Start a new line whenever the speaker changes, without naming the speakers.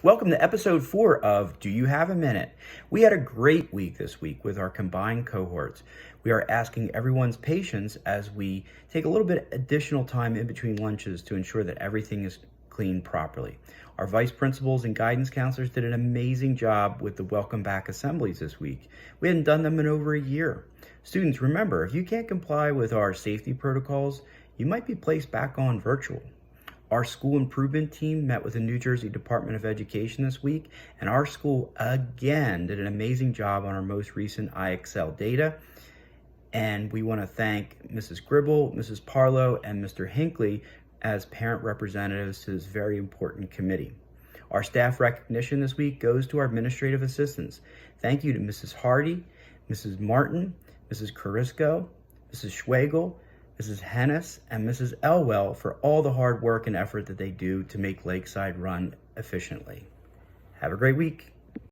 Welcome to episode 4 of Do You Have a Minute? We had a great week this week with our combined cohorts. We are asking everyone's patience as we take a little bit additional time in between lunches to ensure that everything is cleaned properly. Our vice principals and guidance counselors did an amazing job with the welcome back assemblies this week. We hadn't done them in over a year. Students, remember, if you can't comply with our safety protocols, you might be placed back on virtual. Our school improvement team met with the New Jersey Department of Education this week, and our school again did an amazing job on our most recent IXL data. And we want to thank Mrs. Gribble, Mrs. Parlow, and Mr. Hinckley as parent representatives to this very important committee. Our staff recognition this week goes to our administrative assistants. Thank you to Mrs. Hardy, Mrs. Martin, Mrs. Carisco, Mrs. Schwagel, Mrs. Hennis, and Mrs. Elwell for all the hard work and effort that they do to make Lakeside run efficiently. Have a great week.